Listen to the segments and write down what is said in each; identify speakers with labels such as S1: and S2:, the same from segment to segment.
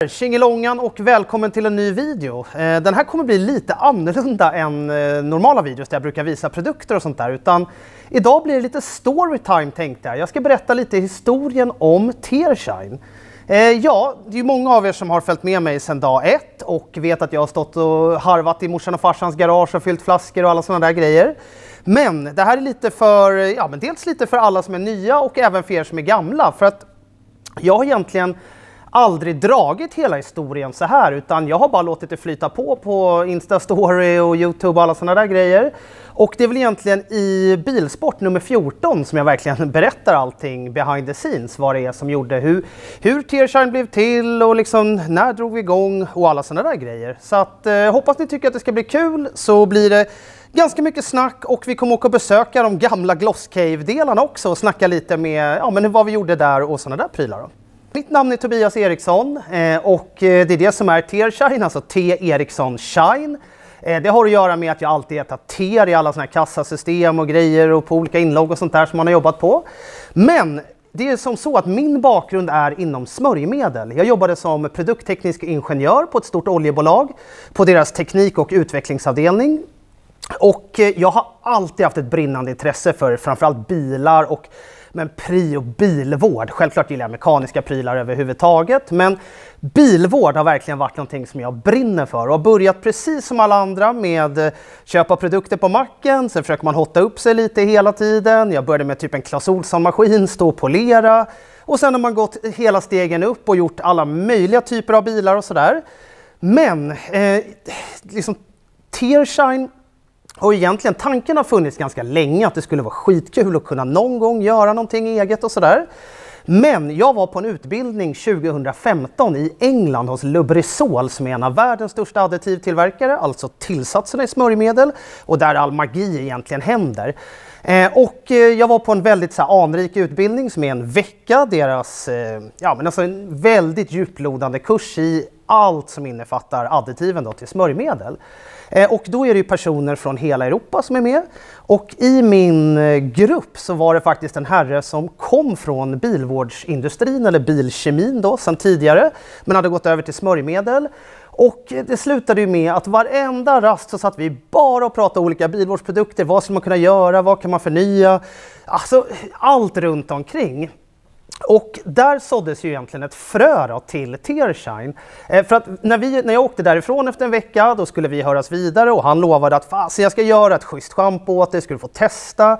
S1: Tjingelångan och välkommen till en ny video. Den här kommer bli lite annorlunda än normala videos där jag brukar visa produkter och sånt där. Utan idag blir det lite storytime tänkte jag. Jag ska berätta lite historien om Tearshine. Ja, det är ju många av er som har följt med mig sedan dag ett och vet att jag har stått och harvat i morsan och farsans garage och fyllt flaskor och alla sådana där grejer. Men det här är lite för, ja men dels lite för alla som är nya och även för er som är gamla. För att jag har egentligen aldrig dragit hela historien så här, utan jag har bara låtit det flyta på Instastory och YouTube och alla sådana där grejer. Och det är väl egentligen i Bilsport nummer 14 som jag verkligen berättar allting behind the scenes, vad det är som gjorde, hur Tearshine blev till och liksom när drog vi igång och alla sådana där grejer. Så att hoppas ni tycker att det ska bli kul, så blir det ganska mycket snack och vi kommer åka och besöka de gamla Gloss Cave-delarna också och snacka lite med vad vi gjorde där och sådana där prylar då. Mitt namn är Tobias Eriksson och det är det som är Tearshine, alltså T. Eriksson Shine. Det har att göra med att jag alltid ätit teer i alla såna här kassasystem och grejer och på olika inlogg och sånt där som man har jobbat på. Men det är som så att min bakgrund är inom smörjmedel. Jag jobbade som produktteknisk ingenjör på ett stort oljebolag på deras teknik- och utvecklingsavdelning. Och jag har alltid haft ett brinnande intresse för framförallt bilar och prio bilvård. Självklart gillar jag mekaniska prylar överhuvudtaget, men bilvård har verkligen varit någonting som jag brinner för och har börjat precis som alla andra med köpa produkter på macken. Sen försöker man hotta upp sig lite hela tiden. Jag började med typ en Clas Ohlson-maskin, stå och polera, och sen har man gått hela stegen upp och gjort alla möjliga typer av bilar och sådär. Men liksom Tearshine och egentligen tanken har funnits ganska länge att det skulle vara skitkul att kunna någon gång göra någonting eget och sådär. Men jag var på en utbildning 2015 i England hos Lubrizol som är en av världens största additivtillverkare, alltså tillsatserna i smörjmedel och där all magi egentligen händer. Och jag var på en väldigt så här, anrik utbildning som är en vecka, deras en väldigt djuplodande kurs i allt som innefattar additiven då till smörjmedel. Och då är det ju personer från hela Europa som är med. Och i min grupp så var det faktiskt en herre som kom från bilvårdsindustrin eller bilkemin då sedan tidigare, men hade gått över till smörjmedel. Och det slutade ju med att varenda rast så satt vi bara och pratade olika bilvårdsprodukter. Vad skulle man kunna göra? Vad kan man förnya? Alltså allt runt omkring. Och där såddes ju egentligen ett frö då till Tearshine. För att när jag åkte därifrån efter en vecka, då skulle vi höras vidare och han lovade att jag ska göra ett schysst schampo åt dig, skulle få testa.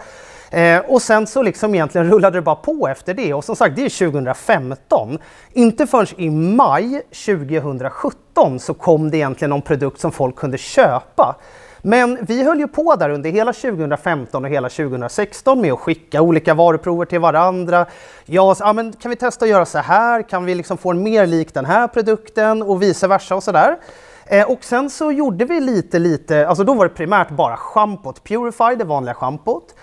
S1: Och sen så liksom egentligen rullade det bara på efter det. Och som sagt, det är 2015. Inte förrän i maj 2017 så kom det egentligen någon produkt som folk kunde köpa. Men vi höll ju på där under hela 2015 och hela 2016 med att skicka olika varuprover till varandra. Men kan vi testa att göra så här? Kan vi liksom få en mer lik den här produkten och vice versa och sådär. Och sen så gjorde vi lite, alltså då var det primärt bara schampot, Purify, det vanliga schampot.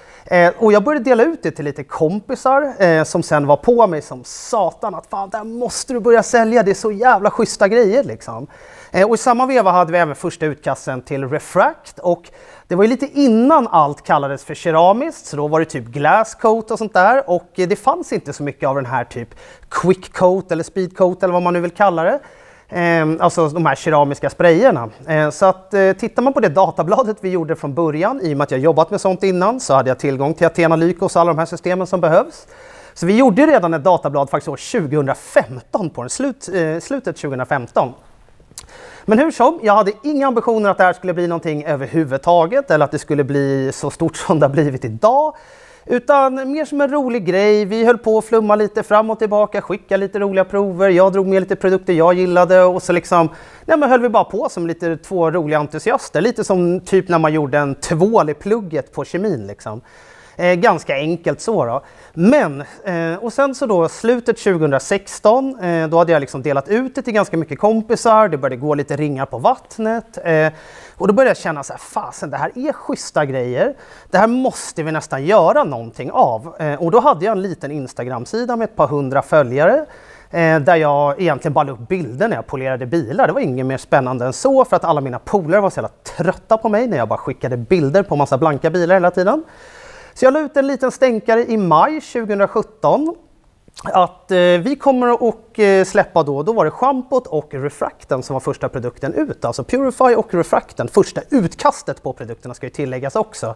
S1: Och jag började dela ut det till lite kompisar som sen var på mig som satan att fan, där måste du börja sälja, det är så jävla schyssta grejer liksom. Och i samma veva hade vi även första utkasten till Refract och det var ju lite innan allt kallades för keramiskt, så då var det typ glass coat och sånt där och det fanns inte så mycket av den här typ quick coat eller speed coat eller vad man nu vill kalla det. Alltså de här keramiska sprayerna. Så att tittar man på det databladet vi gjorde från början, i och med att jag jobbat med sånt innan, så hade jag tillgång till Athena Lykos och alla de här systemen som behövs. Så vi gjorde redan ett datablad faktiskt år 2015 på slutet 2015. Men hur som, jag hade inga ambitioner att det här skulle bli någonting överhuvudtaget eller att det skulle bli så stort som det har blivit idag. Utan mer som en rolig grej. Vi höll på att flumma lite fram och tillbaka, skicka lite roliga prover. Jag drog med lite produkter jag gillade och så liksom, höll vi bara på som lite två roliga entusiaster. Lite som typ när man gjorde en tvål i plugget på kemin liksom. Ganska enkelt så då. Men, och sen så då slutet 2016, då hade jag liksom delat ut det till ganska mycket kompisar. Det började gå lite ringar på vattnet. Och då började jag känna så här, fasen det här är schyssta grejer. Det här måste vi nästan göra någonting av. Och då hade jag en liten Instagram-sida med ett par 100 följare. Där jag egentligen bara la upp bilder när jag polerade bilar. Det var inget mer spännande än så, för att alla mina polare var så jävla trötta på mig när jag bara skickade bilder på massa blanka bilar hela tiden. Så jag la ut en liten stänkare i maj 2017 att vi kommer att släppa då var det schampot och refracten som var första produkten ut. Alltså Purify och refracten, första utkastet på produkterna ska ju tilläggas också.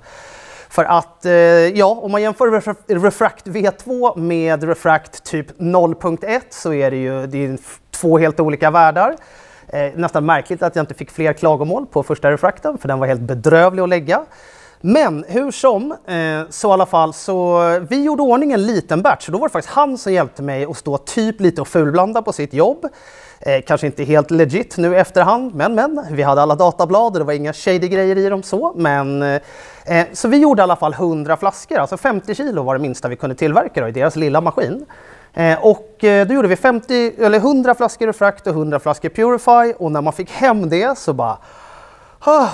S1: För att, om man jämför Refract V2 med Refract typ 0.1 så är det är två helt olika världar. Nästan märkligt att jag inte fick fler klagomål på första Refracten, för den var helt bedrövlig att lägga. Men hur som, så i alla fall, så vi gjorde ordning en liten batch. Så då var det faktiskt han som hjälpte mig att stå typ lite och fulblanda på sitt jobb. Kanske inte helt legit nu i efterhand, men vi hade alla datablad och det var inga shady grejer i dem så. Så vi gjorde i alla fall 100 flaskor, alltså 50 kilo var det minsta vi kunde tillverka då, i deras lilla maskin. Då gjorde vi 100 flaskor Refract och 100 flaskor Purify, och när man fick hem det så bara...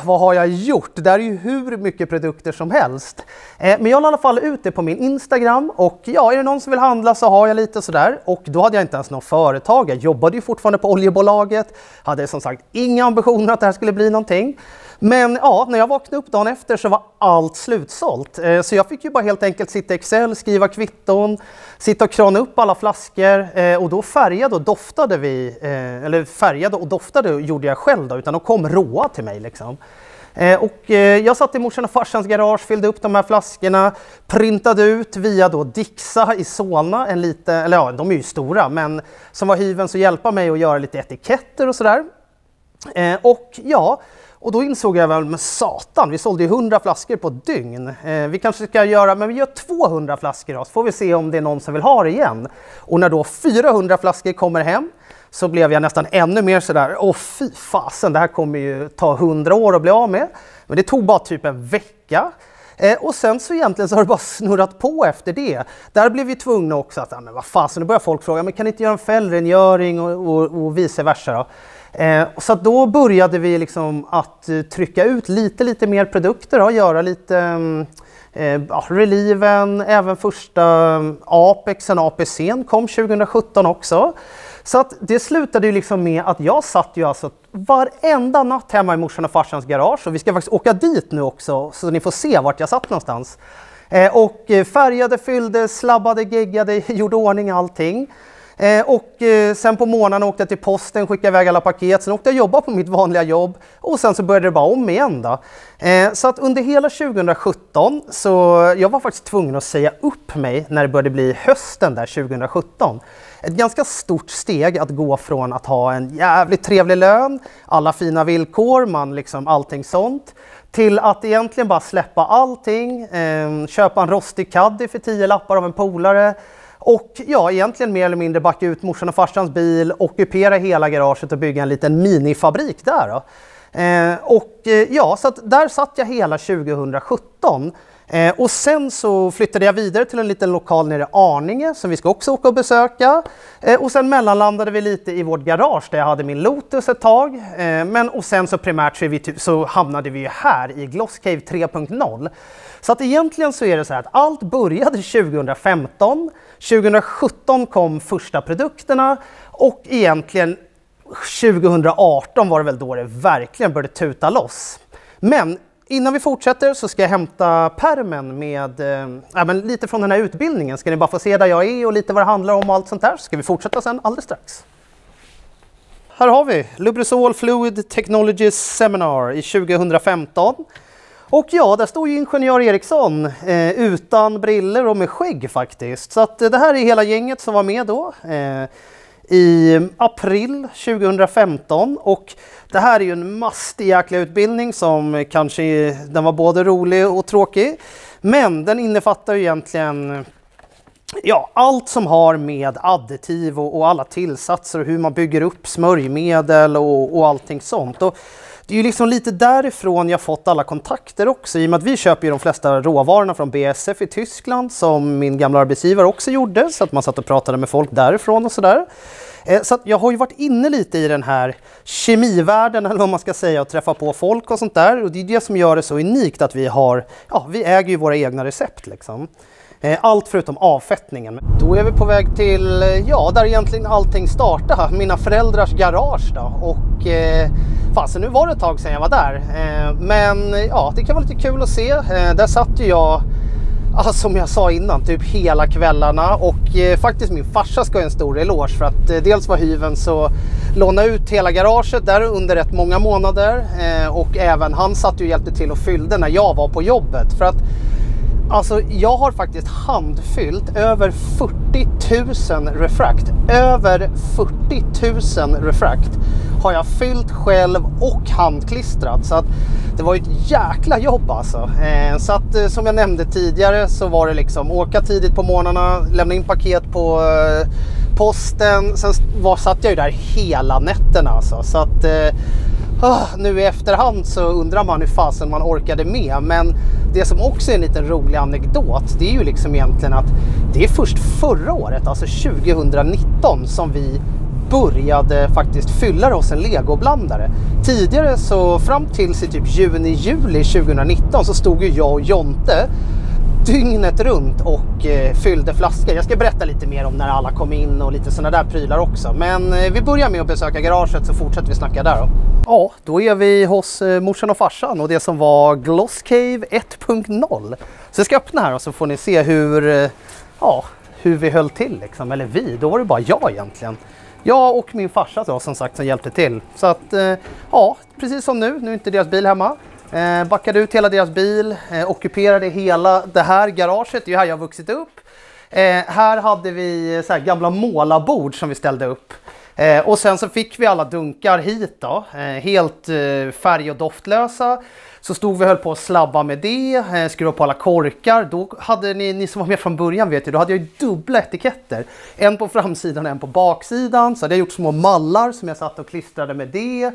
S1: vad har jag gjort? Det där är ju hur mycket produkter som helst. Men jag la i alla fall ut det på min Instagram, och är det någon som vill handla så har jag lite sådär. Och då hade jag inte ens något företag. Jag jobbade ju fortfarande på oljebolaget. Hade som sagt inga ambitioner att det här skulle bli någonting. Men när jag vaknade upp dagen efter så var allt slutsålt. Så jag fick ju bara helt enkelt sitta i Excel, skriva kvitton, sitta och krana upp alla flaskor. Och då färgade och doftade gjorde jag själv då, utan de kom råa till mig liksom. Jag satt i morsan och farsans garage, fyllde upp de här flaskorna, printade ut via då Dixa i Solna, de är ju stora, men som var hyven så hjälpa mig att göra lite etiketter och sådär. Och då insåg jag väl med satan, vi sålde ju 100 flaskor på ett dygn. Vi kanske ska vi gör 200 flaskor då, så får vi se om det är någon som vill ha det igen. Och när då 400 flaskor kommer hem så blev jag nästan ännu mer sådär, fy fasen, det här kommer ju ta 100 år att bli av med. Men det tog bara typ en vecka. Och sen så egentligen så har det bara snurrat på efter det. Där blev vi tvungna också att, men vad fasen, nu börjar folk fråga, men kan ni inte göra en fällrengöring och vice versa då? Så att då började vi liksom att trycka ut lite mer produkter och göra lite Reliven, även första Apexen, APCen kom 2017 också. Så att det slutade ju liksom med att jag satt ju alltså varenda natt hemma i morsan och farsans garage, och vi ska faktiskt åka dit nu också så ni får se vart jag satt någonstans. Och färgade, fyllde, slabbade, geggade, gjorde ordning allting. Sen på morgonen åkte jag till posten, skickade iväg alla paket, sen åkte jag jobba på mitt vanliga jobb, och sen så började det bara om igen då. Så att under hela 2017 så jag var faktiskt tvungen att säga upp mig när det började bli hösten där 2017. Ett ganska stort steg att gå från att ha en jävligt trevlig lön, alla fina villkor, allting sånt, till att egentligen bara släppa allting, köpa en rostig caddy för 10 lappar av en polare. Och egentligen mer eller mindre backa ut morsan och farsans bil, ockupera hela garaget och bygga en liten minifabrik där då. Så att där satt jag hela 2017. Och sen så flyttade jag vidare till en liten lokal nere i Arninge som vi ska också åka och besöka. Och sen mellanlandade vi lite i vårt garage där jag hade min Lotus ett tag. Och sen så primärt så hamnade vi här i Glosscave 3.0. Så att egentligen så är det så här att allt började 2015, 2017 kom första produkterna, och egentligen 2018 var det väl då det verkligen började tuta loss. Men innan vi fortsätter så ska jag hämta pärmen med lite från den här utbildningen. Ska ni bara få se där jag är och lite vad det handlar om och allt sånt där, så ska vi fortsätta sen alldeles strax. Här har vi Lubrizol Fluid Technologies Seminar i 2015. Och där står ju Ingenjör Eriksson utan briller och med skägg faktiskt. Så att det här är hela gänget som var med då i april 2015. Och det här är ju en mastig jäkla utbildning som den var både rolig och tråkig. Men den innefattar ju egentligen allt som har med additiv och alla tillsatser och hur man bygger upp smörjmedel och allting sånt. Och det är ju liksom lite därifrån jag fått alla kontakter också, i och med att vi köper ju de flesta råvarorna från BASF i Tyskland, som min gamla arbetsgivare också gjorde, så att man satt och pratade med folk därifrån och sådär. Så att jag har ju varit inne lite i den här kemivärlden, eller vad man ska säga, och träffa på folk och sånt där, och det är det som gör det så unikt att vi äger ju våra egna recept liksom. Allt förutom avfettningen. Då är vi på väg till, där egentligen allting startade, mina föräldrars garage då. Och nu var det ett tag sedan jag var där. Men det kan vara lite kul att se. Där satt ju jag Alltså, som jag sa innan, typ hela kvällarna. Och faktiskt min farsa ska ha en stor eloge för att dels var hyven så låna ut hela garaget där under rätt många månader. Och även han satt ju och hjälpte till och fyllde när jag var på jobbet. För att alltså, jag har faktiskt handfyllt över 40 000 refrakt. Över 40 000 refrakt har jag fyllt själv och handklistrat. Så att det var ett jäkla jobb alltså. Så att som jag nämnde tidigare så var det liksom åka tidigt på morgnarna, lämna in paket på posten. Sen satt jag ju där hela nätterna alltså. Så att nu i efterhand så undrar man hur fasen man orkade med. Men det som också är en liten rolig anekdot, det är ju liksom egentligen att det är först förra året, alltså 2019, som vi började faktiskt fylla oss en legoblandare. Tidigare så fram till typ juni-juli 2019 så stod ju jag och Jonte dygnet runt och fyllde flaskor. Jag ska berätta lite mer om när alla kom in och lite sådana där prylar också. Men vi börjar med att besöka garaget så fortsätter vi snacka där då. Ja, då är vi hos morsan och farsan och det som var Gloss Cave 1.0. Så jag ska öppna här och så får ni se hur vi höll till liksom. Eller då var det bara jag egentligen. Jag och min farsa då, som sagt, som hjälpte till. Så att, precis som nu är inte deras bil hemma. Backade ut hela deras bil, ockuperade hela det här garaget, det är ju här jag har vuxit upp. Här hade vi så här gamla målarbord som vi ställde upp. Och sen så fick vi alla dunkar hit då, helt färg- och doftlösa. Så stod vi och höll på att slabba med det, skruva på alla korkar. Då hade ni som var med från början vet ju, då hade jag ju dubbla etiketter. En på framsidan och en på baksidan. Så hade jag gjort små mallar som jag satt och klistrade med det.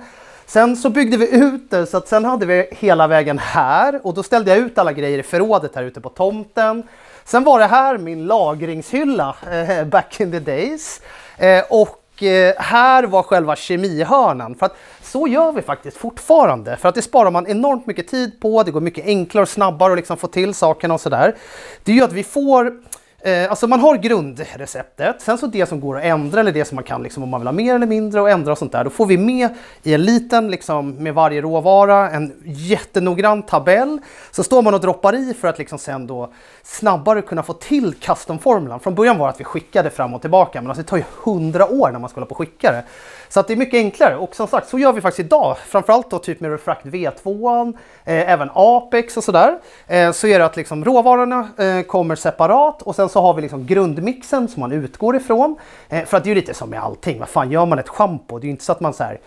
S1: Sen så byggde vi ut det så att sen hade vi hela vägen här. Och då ställde jag ut alla grejer i förrådet här ute på tomten. Sen var det här min lagringshylla back in the days. Och här var själva kemihörnan. För att så gör vi faktiskt fortfarande. För att det sparar man enormt mycket tid på. Det går mycket enklare och snabbare att liksom få till sakerna och sådär. Det gör att vi får... Alltså man har grundreceptet, sen så det som går att ändra eller det som man kan liksom, om man vill ha mer eller mindre och ändra och sånt där. Då får vi med i en liten liksom, med varje råvara en jättenoggrann tabell. Så står man och droppar i för att liksom sen då snabbare kunna få till custom-formulan. Från början var det att vi skickade fram och tillbaka, men alltså det tar ju 100 år när man ska hålla på och skicka det. Så att det är mycket enklare och som sagt så gör vi faktiskt idag. Framförallt då typ med Refract V2, även Apex och sådär. Så är det att liksom råvarorna kommer separat och sen så har vi liksom grundmixen som man utgår ifrån. För att det är ju lite som med allting. Vad fan gör man ett shampoo? Det är ju inte så att man så här...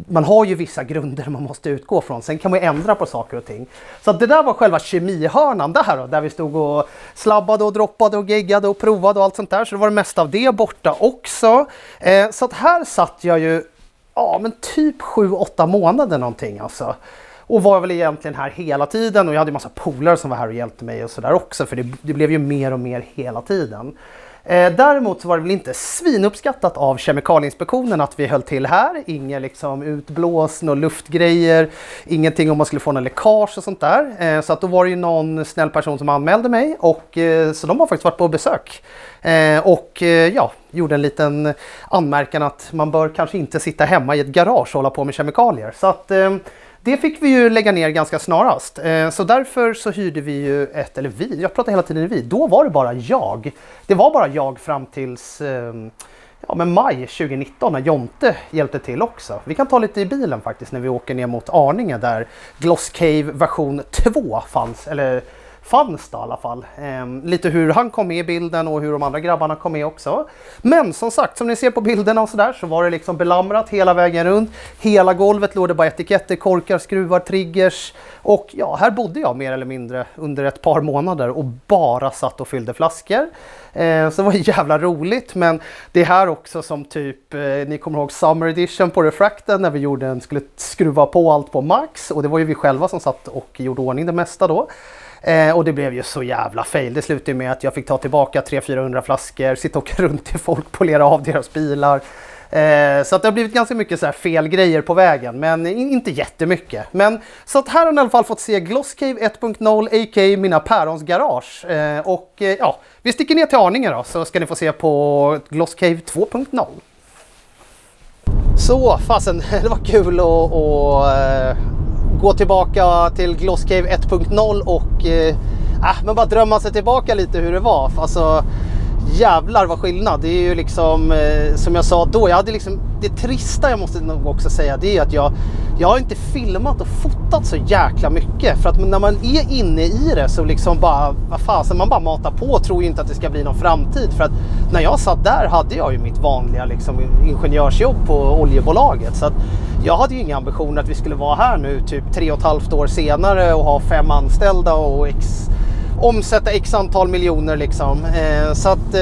S1: Man har ju vissa grunder man måste utgå från. Sen kan man ju ändra på saker och ting. Så att det där var själva kemihörnan där då. Där vi stod och slabbade och droppade och geggade och provade och allt sånt där. Så det var det mesta av det borta också. Så att här satt jag ju men typ 7-8 månader någonting alltså. Och var väl egentligen här hela tiden. Och jag hade en massa polare som var här och hjälpte mig och sådär också. För det blev ju mer och mer hela tiden. Däremot så var det väl inte svinuppskattat av Kemikalieinspektionen att vi höll till här. Inga liksom utblås, några luftgrejer, ingenting om man skulle få någon läckage och sånt där. Så att då var det ju någon snäll person som anmälde mig och så de har faktiskt varit på besök. Och gjorde en liten anmärkan att man bör kanske inte sitta hemma i ett garage och hålla på med kemikalier. Så att... Det fick vi ju lägga ner ganska snarast. Så därför så hyrde vi ju jag pratar hela tiden vi. Då var det bara jag. Det var bara jag fram tills maj 2019 när Jonte hjälpte till också. Vi kan ta lite i bilen faktiskt när vi åker ner mot Arninge där Gloss Cave version 2 fanns det i alla fall. Lite hur han kom med i bilden och hur de andra grabbarna kom med också. Men som sagt, som ni ser på bilderna och sådär så var det liksom belamrat hela vägen runt. Hela golvet låg det bara etiketter, korkar, skruvar, triggers. Och här bodde jag mer eller mindre under ett par månader och bara satt och fyllde flaskor. Så det var jävla roligt, men det här också som typ, ni kommer ihåg Summer Edition på Refracten när vi skulle skruva på allt på max. Och det var ju vi själva som satt och gjorde ordning det mesta då. Och det blev ju så jävla fail. Det slutade med att jag fick ta tillbaka 300-400 flaskor, sitta och åka runt till folk, polera av deras bilar. Så att det har blivit ganska mycket så här fel grejer på vägen, men inte jättemycket. Men så att här har ni i alla fall fått se Gloss Cave 1.0 a.k.a. mina pärons garage. Och vi sticker ner till Arninge då så ska ni få se på Gloss Cave 2.0. Så fasen, det var kul att gå tillbaka till Gloss Cave 1.0 och Men bara drömma sig tillbaka lite hur det var. Alltså jävlar vad skillnad. Det är ju liksom som jag sa då, jag hade liksom, det trista jag måste nog också säga, det är att jag har inte filmat och fotat så jäkla mycket, för att när man är inne i det så liksom bara, vad fasen, man bara matar på och tror ju inte att det ska bli någon framtid. För att när jag satt där hade jag ju mitt vanliga liksom ingenjörsjobb på oljebolaget, så att jag hade ju inga ambitioner att vi skulle vara här nu typ 3,5 år senare och ha 5 anställda och omsätta x antal miljoner liksom. Så att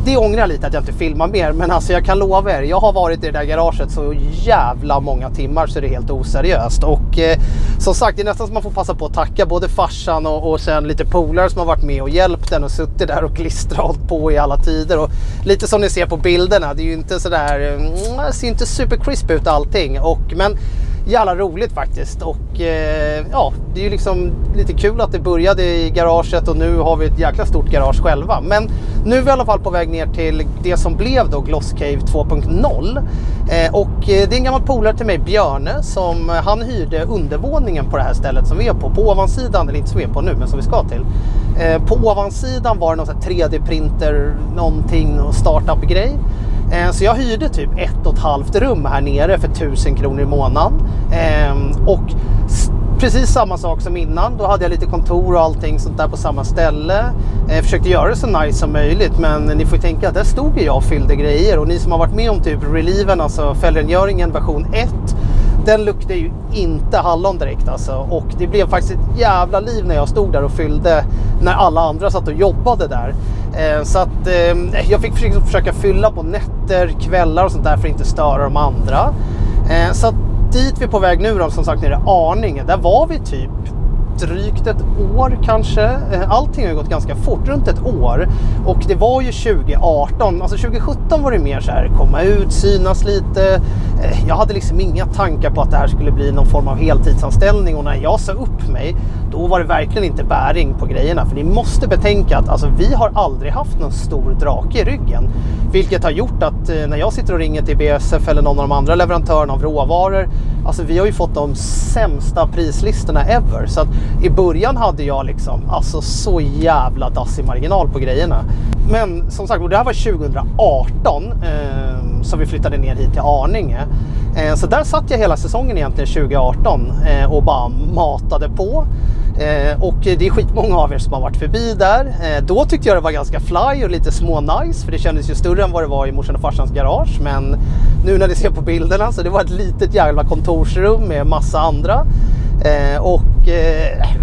S1: det ångrar jag lite att jag inte filmar mer, men alltså jag kan lova er, jag har varit i det där garaget så jävla många timmar så det är helt oseriöst. Och som sagt, det är nästan som man får passa på att tacka både farsan och sen lite polare som har varit med och hjälpt den och suttit där och klistrat på i alla tider. Och lite som ni ser på bilderna, det är ju inte sådär, det ser inte super crisp ut allting, men jävla roligt faktiskt. Och ja, det är ju liksom lite kul att det började i garaget och nu har vi ett jäkla stort garage själva. Men nu är vi i alla fall på väg ner till det som blev då Gloss Cave 2.0. Och det är en gammal polare till mig, Björne, som han hyrde undervåningen på det här stället som vi är på ovansidan, eller inte som vi är på nu men som vi ska till. På ovansidan var det någon sån här 3D-printer, någonting och startup-grej. Så jag hyrde typ 1,5 rum här nere för 1000 kronor i månaden. Och precis samma sak som innan. Då hade jag lite kontor och allting sånt där på samma ställe. Försökte göra det så nice som möjligt. Men ni får ju tänka att där stod jag och fyllde grejer. Och ni som har varit med om typ Reliven, alltså fällrengöringen version 1. Den luktade ju inte hallon direkt alltså. Och det blev faktiskt ett jävla liv när jag stod där och fyllde när alla andra satt och jobbade där. Så att jag fick försöka fylla på nätter, kvällar och sånt där för att inte störa de andra. Så att dit vi är på väg nu då, som sagt nere i Arninge, där var vi typ drygt ett år kanske. Allting har ju gått ganska fort, runt ett år. Och det var ju 2018, alltså 2017 var det mer så här, komma ut, synas lite. Jag hade liksom inga tankar på att det här skulle bli någon form av heltidsanställning, och när jag sa upp mig, då var det verkligen inte bäring på grejerna. För ni måste betänka att alltså, vi har aldrig haft någon stor drake i ryggen. Vilket har gjort att när jag sitter och ringer till BSF eller någon av de andra leverantörerna av råvaror, alltså vi har ju fått de sämsta prislistorna ever. Så att i början hade jag liksom alltså så jävla dassig marginal på grejerna. Men som sagt, det här var 2018 som vi flyttade ner hit till Arninge. Så där satt jag hela säsongen egentligen 2018 och bara matade på. Och det är skitmånga av er som har varit förbi där. Då tyckte jag det var ganska fly och lite små nice, för det kändes ju större än vad det var i morsan och farsans garage. Men nu när ni ser på bilderna, så det var ett litet jävla kontorsrum med massa andra. Och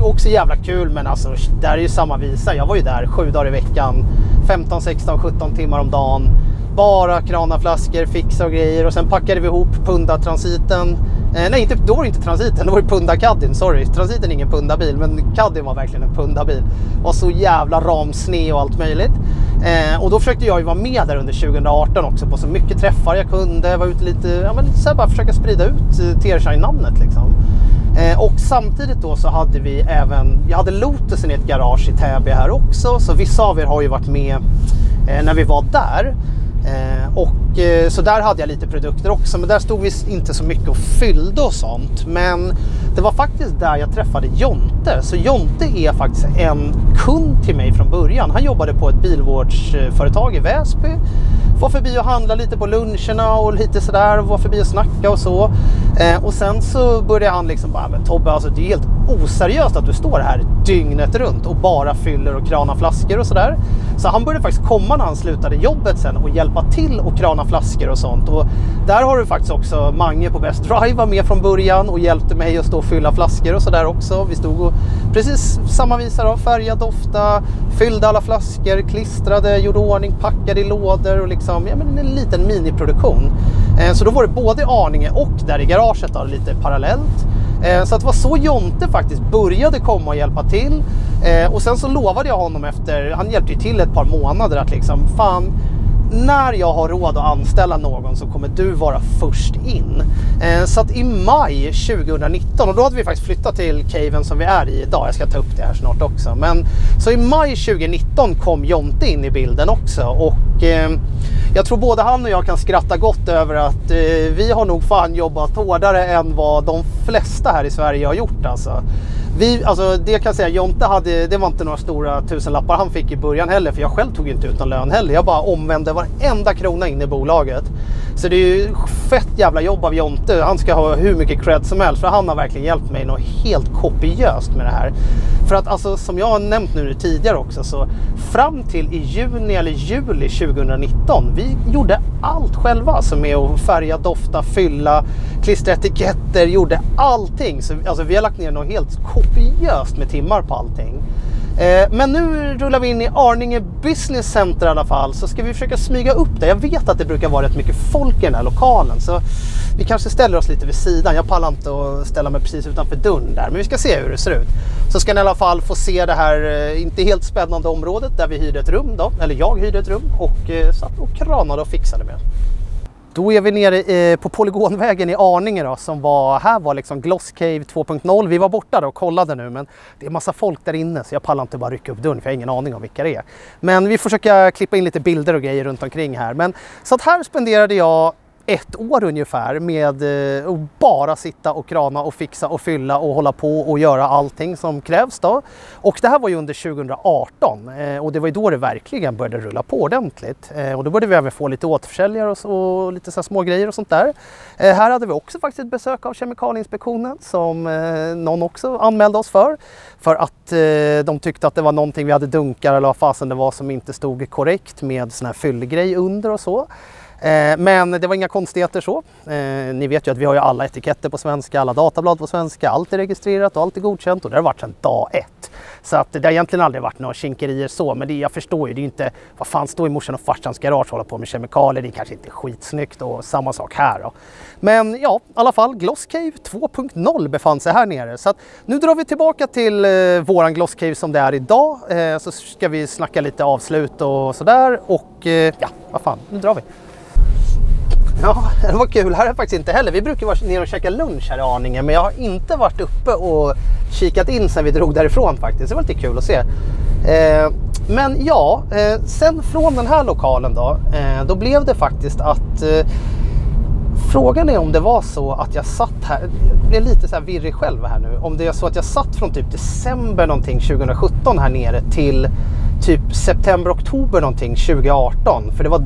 S1: också jävla kul, men alltså där är ju samma visa. Jag var ju där 7 dagar i veckan, 15, 16, 17 timmar om dagen. Bara krana flaskor, fixa och grejer. Och sen packade vi ihop Punda-transiten. Nej, då var det inte transiten, då var det Punda-Caddien, sorry. Transiten är ingen Punda-bil, men Caddien var verkligen en Punda-bil. Var så jävla ramsne och allt möjligt. Och då försökte jag ju vara med där under 2018 också på så mycket träffar jag kunde. Var ute lite, ja men lite så här, bara försöka sprida ut Tearshine-namnet liksom. Och samtidigt då så hade vi även, jag hade Lotusen i ett garage i Täby här också. Så vissa av er har ju varit med när vi var där. Så där hade jag lite produkter också, men där stod vi inte så mycket och fyllde och sånt. Men det var faktiskt där jag träffade Jonte. Så Jonte är faktiskt en kund till mig från början. Han jobbade på ett bilvårdsföretag i Väsby. Var förbi och handla lite på luncherna och lite sådär, var förbi och snacka och så. Och sen så började han liksom bara, men Tobbe, alltså det är helt oseriöst att du står här dygnet runt och bara fyller och kranar flaskor och sådär. Så han började faktiskt komma när han slutade jobbet sen och hjälpa till och krana flaskor och sånt. Och där har du faktiskt också Mange på Best Drive var med från början och hjälpte mig att stå och fylla flaskor och sådär också. Vi stod och precis samma visa då, färgade ofta, fyllde alla flaskor, klistrade, gjorde ordning, packade i lådor och liksom, ja men en liten miniproduktion. Så då var det både i Arninge och där i garaget då, lite parallellt. Så att det var så Jonte faktiskt började komma och hjälpa till. Och sen så lovade jag honom efter, han hjälpte ju till ett par månader att liksom, fan, när jag har råd att anställa någon så kommer du vara först in. Så att i maj 2019, och då hade vi faktiskt flyttat till caven som vi är i idag, jag ska ta upp det här snart också. Men så i maj 2019 kom Jonte in i bilden också. Och jag tror både han och jag kan skratta gott över att vi har nog fan jobbat hårdare än vad de flesta här i Sverige har gjort alltså. Alltså det kan jag säga, Jonte det var inte några stora tusenlappar han fick i början heller, för jag själv tog inte ut någon lön heller. Jag bara omvände varenda krona in i bolaget. Så det är ju fett jävla jobb av Jonte. Han ska ha hur mycket cred som helst, för han har verkligen hjälpt mig något helt kopiöst med det här. För att alltså, som jag har nämnt nu tidigare också, så fram till i juni eller juli 2019, vi gjorde allt själva, som är att färga, dofta, fylla, klistra etiketter, gjorde allting. Så alltså, vi har lagt ner något helt kopiöst med timmar på allting. Men nu rullar vi in i Arninge Business Center i alla fall, så ska vi försöka smyga upp det. Jag vet att det brukar vara rätt mycket folk i den här lokalen, så vi kanske ställer oss lite vid sidan. Jag pallar inte att ställa mig precis utanför dörren där, men vi ska se hur det ser ut. Så ska ni i alla fall få se det här inte helt spännande området där vi hyrde ett rum då, eller jag hyrde ett rum och satt och kranade och fixade med. Då är vi nere på Polygonvägen i Arninge då, som var liksom Gloss Cave 2.0. Vi var borta då och kollade nu, men det är massa folk där inne, så jag pallar inte bara rycka upp dörren, för jag har ingen aning om vilka det är. Men vi försöker klippa in lite bilder och grejer runt omkring här. Men så att här spenderade jag 1 år ungefär med att bara sitta och krana och fixa och fylla och hålla på och göra allting som krävs då. Och det här var ju under 2018 och det var ju då det verkligen började rulla på ordentligt. Och då började vi även få lite återförsäljare och lite så här små grejer och sånt där. Här hade vi också faktiskt ett besök av Kemikalieinspektionen som någon också anmälde oss för att de tyckte att det var någonting vi hade dunkar eller vad fasen det var som inte stod korrekt med sån här fyllgrej under och så. Men det var inga konstigheter så. Ni vet ju att vi har ju alla etiketter på svenska, alla datablad på svenska, allt är registrerat och allt är godkänt, och det har varit sedan dag 1. Så att det har egentligen aldrig varit några kinkerier så, men jag förstår ju, det är ju inte, vad fan, står i morsan och farsans garage och hålla på med kemikalier, det är kanske inte skitsnyggt, och samma sak här då. Men ja, i alla fall, Gloss Cave 2.0 befann sig här nere, så att nu drar vi tillbaka till våran Gloss Cave som det är idag, så ska vi snacka lite avslut och sådär, och ja, vad fan, nu drar vi. Ja, det var kul. Här är faktiskt inte heller. Vi brukar vara ner och käka lunch här i Arninge, men jag har inte varit uppe och kikat in sen vi drog därifrån faktiskt. Det var lite kul att se. Men ja, sen från den här lokalen då blev det faktiskt att frågan är om det var så att jag satt här, jag blev lite så här virrig själv här nu, om det är så att jag satt från typ december någonting 2017 här nere till typ september-oktober någonting 2018, för det var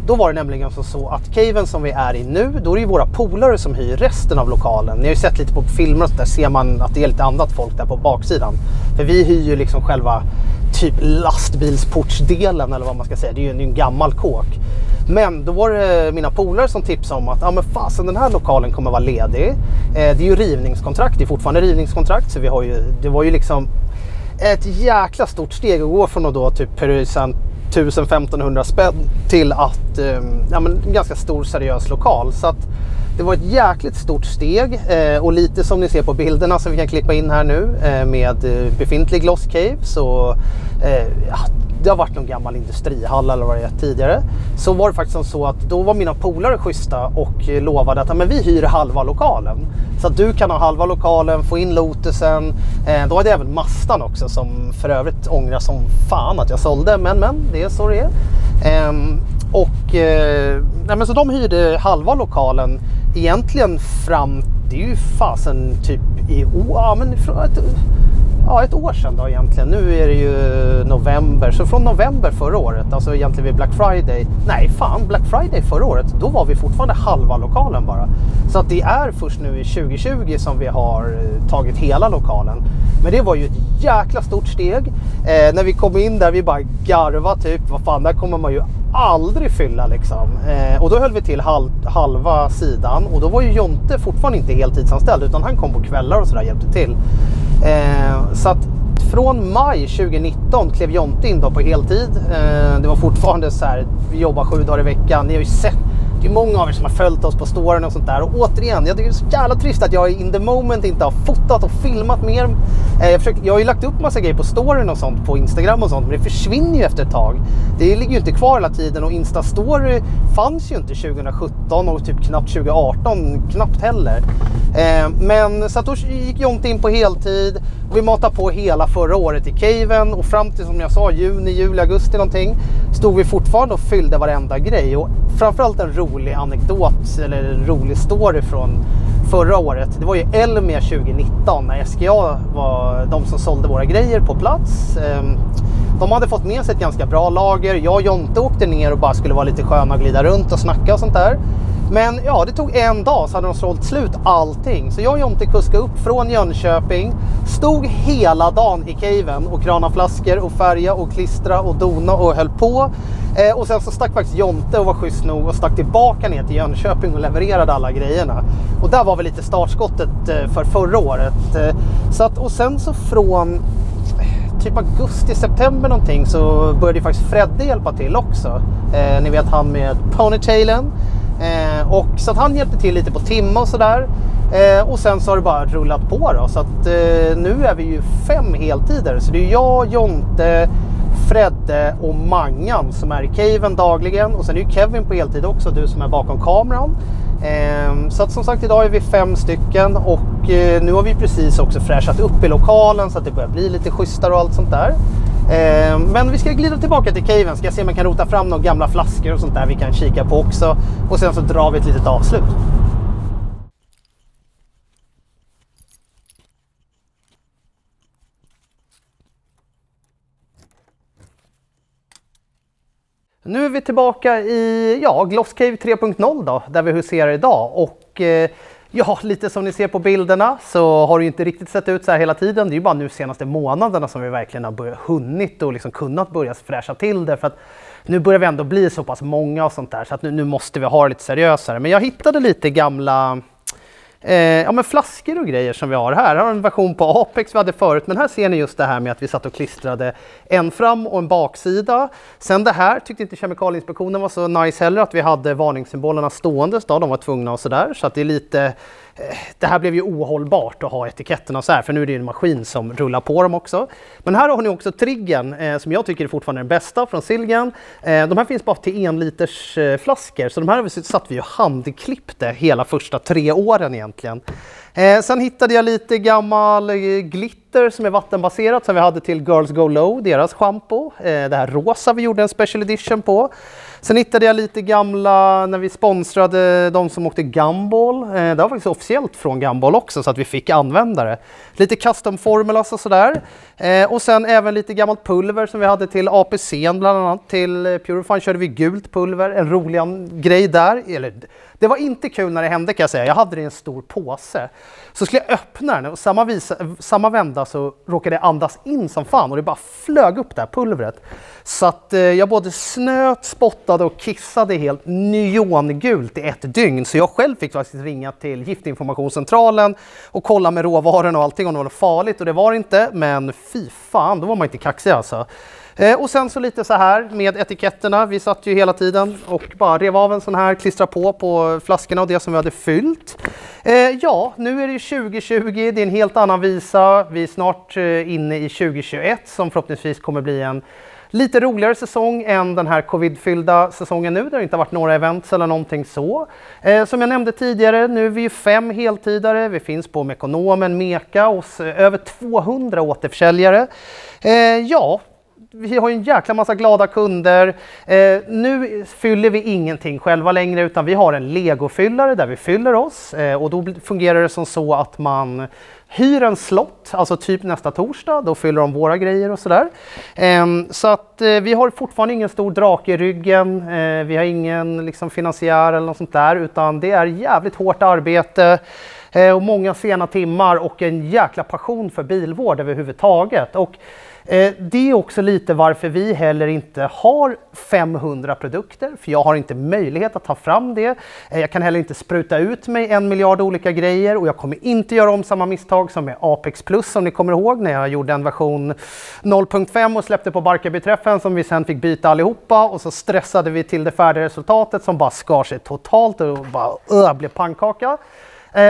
S1: då var det nämligen så att caven som vi är i nu, då är det ju våra polare som hyr resten av lokalen. Ni har ju sett lite på filmer och så där, ser man att det är lite annat folk där på baksidan. För vi hyr ju liksom själva typ lastbilsportsdelen eller vad man ska säga. Det är ju en gammal kåk. Men då var det mina polare som tipsade om att ja, men fasen, den här lokalen kommer vara ledig. Det är ju rivningskontrakt, det är fortfarande rivningskontrakt, så det var ju liksom ett jäkla stort steg att gå från att då typ 1500 spänn till att ja, men en ganska stor seriös lokal. Så att det var ett jäkligt stort steg och lite som ni ser på bilderna som vi kan klippa in här nu med befintlig Gloss Cave, så ja, det har varit någon gammal industrihall eller vad det är tidigare. Så var det faktiskt så att då var mina polare schyssta och lovade att ja, men vi hyr halva lokalen. Så att du kan ha halva lokalen, få in Lotusen. Då hade jag även Mastan också, som för övrigt ångrar som fan att jag sålde. Men det är så det är. Nej, men så de hyrde halva lokalen egentligen fram, det är ju fasen typ i år, men ett år sedan då egentligen. Nu är det ju november, så från november förra året, alltså egentligen vid Black Friday, Black Friday förra året, då var vi fortfarande halva lokalen bara. Så att det är först nu i 2020 som vi har tagit hela lokalen. Men det var ju ett jäkla stort steg. När vi kom in där, vi bara garva typ, vad fan, där kommer man ju aldrig fylla liksom. Och då höll vi till halva sidan, och då var ju Jonte fortfarande inte heltidsanställd, utan han kom på kvällar och sådär, hjälpte till. Så att från maj 2019 klev Jonte in då på heltid. Det var fortfarande så här, vi jobbar 7 dagar i veckan. Ni har ju sett, det är många av er som har följt oss på storyn och sånt där. Och återigen, jag tycker det är så jävla trist att jag in the moment inte har fotat och filmat mer. Jag har ju lagt upp massa grejer på storyn och sånt på Instagram och sånt, men det försvinner ju efter ett tag. Det ligger ju inte kvar hela tiden, och Insta-story fanns ju inte 2017 och typ knappt 2018, knappt heller. Men så att då gick Jonte in på heltid och vi matade på hela förra året i caven, och fram till, som jag sa, juni, juli, augusti någonting, stod vi fortfarande och fyllde varenda grej. Och framförallt en rolig anekdot eller en rolig story från förra året. Det var ju Elmia 2019 när SKA var de som sålde våra grejer på plats. De hade fått med sig ett ganska bra lager. Jag och Jonte åkte ner och bara skulle vara lite sköna och glida runt och snacka och sånt där. Men ja, det tog en dag så hade de sålt slut allting. Så jag och Jonte kuskade upp från Jönköping. Stod hela dagen i caven och krana flaskor och färga och klistra och dona och höll på. Och sen så stack faktiskt Jonte och var schysst nog och stack tillbaka ner till Jönköping och levererade alla grejerna. Och där var väl lite startskottet för förra året. Så att, och sen så från typ augusti-september någonting så började faktiskt Fredde hjälpa till också. Ni vet han med ponytailen. Och så att han hjälpte till lite på timma och sådär. Och sen så har det bara rullat på då. Så att nu är vi ju 5 heltider. Så det är jag, Jonte, Fredde och Mangan som är i caven dagligen. Och sen är ju Kevin på heltid också, du som är bakom kameran. Så att som sagt idag är vi 5 stycken. Och nu har vi precis också fräschat upp i lokalen så att det börjar bli lite schysstare och allt sånt där. Men vi ska glida tillbaka till caven. Ska jag se om man kan rota fram några gamla flaskor och sånt där vi kan kika på också. Och sen så drar vi ett litet avslut. Nu är vi tillbaka i Gloss Cave 3.0 då, där vi huserar idag. Och ja, lite som ni ser på bilderna så har det ju inte riktigt sett ut så här hela tiden. Det är ju bara nu senaste månaderna som vi verkligen har hunnit och liksom kunnat börja fräscha till det. För att nu börjar vi ändå bli så pass många och sånt där så att nu måste vi ha det lite seriösare. Men jag hittade lite gamla men flaskor och grejer som vi har här. Här har en version på Apex vi hade förut, men här ser ni just det här med att vi satt och klistrade en fram och en baksida. Sen det här tyckte inte Kemikalieinspektionen var så nice heller, att vi hade varningssymbolerna stående, så de var tvungna och sådär. Så att det är lite, det här blev ju ohållbart att ha etiketterna så här, för nu är det en maskin som rullar på dem också. Men här har ni också triggen som jag tycker är fortfarande den bästa från Silgan. De här finns bara till 1 liters flaskor, så de här satt vi ju handklippte hela första 3 åren egentligen. Sen hittade jag lite gammal glitter som är vattenbaserat som vi hade till Girls Go Low, deras shampoo. Det här rosa vi gjorde en special edition på. Sen hittade jag lite gamla när vi sponsrade de som åkte Gumball. Det var faktiskt officiellt från Gumball också så att vi fick använda det. Lite custom formulas och sådär. Och sen även lite gammalt pulver som vi hade till APC bland annat. Till Purifine körde vi gult pulver, en rolig grej där. Eller, det var inte kul när det hände kan jag säga. Jag hade det i en stor påse. Så skulle jag öppna den och samma vända så råkade jag andas in som fan och det bara flög upp det här pulvret. Så att jag både snöt, spottade och kissade helt neongult i 1 dygn. Så jag själv fick faktiskt ringa till Giftinformationscentralen och kolla med råvarorna och allting om det var farligt. Och det var inte, men fy fan, då var man inte kaxig alltså. Och sen så lite så här med etiketterna. Vi satt ju hela tiden och bara rev av en sån här, klistra på flaskorna och det som vi hade fyllt. Ja, nu är det 2020, det är en helt annan visa. Vi är snart inne i 2021 som förhoppningsvis kommer bli en lite roligare säsong än den här covid-fyllda säsongen nu, där det inte har varit några events eller någonting så. Som jag nämnde tidigare, nu är vi ju 5 heltidare. Vi finns på Mekonomen, Meka och över 200 återförsäljare. Ja, vi har ju en jäkla massa glada kunder. Nu fyller vi ingenting själva längre utan vi har en legofyllare där vi fyller oss. Och då fungerar det som så att man hyr en slott, alltså typ nästa torsdag, då fyller de våra grejer och sådär. Så att vi har fortfarande ingen stor drake i ryggen, vi har ingen liksom finansiär eller något sånt där, utan det är jävligt hårt arbete och många sena timmar och en jäkla passion för bilvård överhuvudtaget. Och det är också lite varför vi heller inte har 500 produkter, för jag har inte möjlighet att ta fram det. Jag kan heller inte spruta ut mig 1 miljard olika grejer och jag kommer inte göra om samma misstag som med Apex Plus som ni kommer ihåg när jag gjorde en version 0.5 och släppte på Barkarbyträffen som vi sen fick byta allihopa och så stressade vi till det färdiga resultatet som bara skar sig totalt och bara blev pannkaka.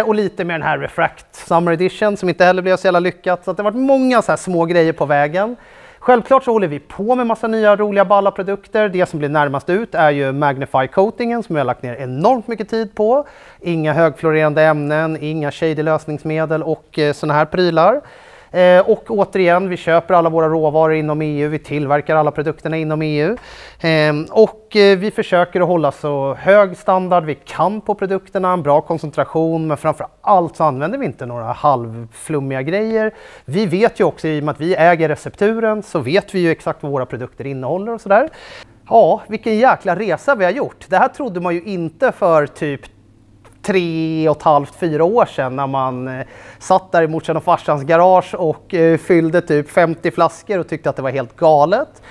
S1: Och lite med den här Refract Summer Edition som inte heller blev så jävla lyckat. Så att det har varit många så här små grejer på vägen. Självklart så håller vi på med massa nya roliga balla produkter. Det som blir närmast ut är ju Magnify Coatingen som jag har lagt ner enormt mycket tid på. Inga högfluorerande ämnen, inga shady lösningsmedel och såna här prylar. Och återigen, vi köper alla våra råvaror inom EU, vi tillverkar alla produkterna inom EU. Och vi försöker att hålla så hög standard vi kan på produkterna, en bra koncentration, men framför allt så använder vi inte några halvflummiga grejer. Vi vet ju också, i och med att vi äger recepturen, så vet vi ju exakt vad våra produkter innehåller och sådär. Ja, vilken jäkla resa vi har gjort. Det här trodde man ju inte för typ 3,5-4 år sedan när man satt där i morsan och farsans garage och fyllde typ 50 flaskor och tyckte att det var helt galet.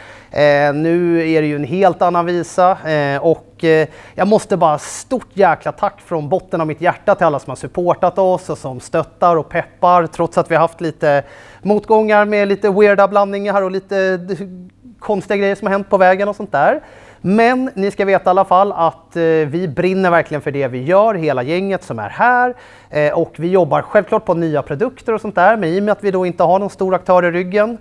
S1: Nu är det ju en helt annan visa och jag måste bara stort jäkla tack från botten av mitt hjärta till alla som har supportat oss och som stöttar och peppar trots att vi har haft lite motgångar med lite weirda blandningar och lite konstiga grejer som har hänt på vägen och sånt där. Men ni ska veta i alla fall att vi brinner verkligen för det vi gör, hela gänget som är här. Och vi jobbar självklart på nya produkter och sånt där. Men i och med att vi då inte har någon stor aktör i ryggen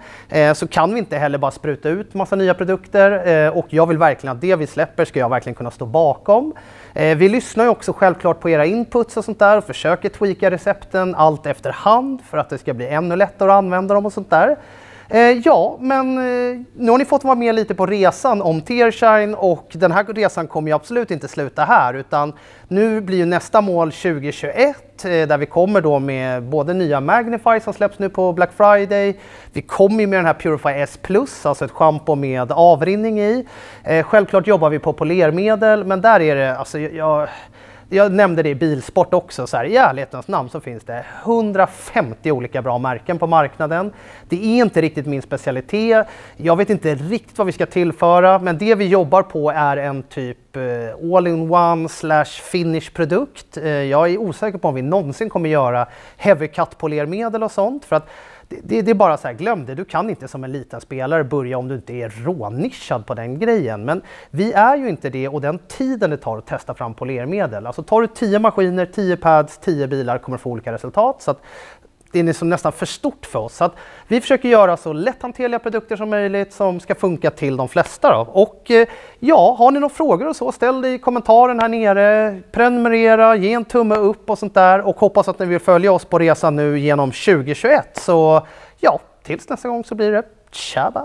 S1: så kan vi inte heller bara spruta ut massa nya produkter. Och jag vill verkligen att det vi släpper ska jag verkligen kunna stå bakom. Vi lyssnar ju också självklart på era inputs och sånt där och försöker tweaka recepten allt efterhand för att det ska bli ännu lättare att använda dem och sånt där. Ja, men nu har ni fått vara med lite på resan om Tearshine och den här resan kommer ju absolut inte sluta här utan nu blir ju nästa mål 2021 där vi kommer då med både nya Magnify som släpps nu på Black Friday. Vi kommer ju med den här Purify S Plus, alltså ett shampoo med avrinning i. Självklart jobbar vi på polermedel, men där är det, alltså jag nämnde det i bilsport också, så här, i ärlighetens namn så finns det 150 olika bra märken på marknaden. Det är inte riktigt min specialitet. Jag vet inte riktigt vad vi ska tillföra, men det vi jobbar på är en typ all-in-one / finish produkt. Jag är osäker på om vi någonsin kommer göra heavy cut polermedel och sånt, för att det är bara så här, glöm det, du kan inte som en liten spelare börja om du inte är rånischad på den grejen. Men vi är ju inte det och den tiden det tar att testa fram polermedel. Alltså tar du 10 maskiner, 10 pads, 10 bilar kommer du få olika resultat. Så att det är liksom nästan för stort för oss. Så att vi försöker göra så lätthanterliga produkter som möjligt som ska funka till de flesta. Då. Och ja, har ni några frågor och så, ställ det i kommentaren här nere. Prenumerera, ge en tumme upp och sånt där. Och hoppas att ni vill följa oss på resan nu genom 2021. Så ja, tills nästa gång så blir det ciao!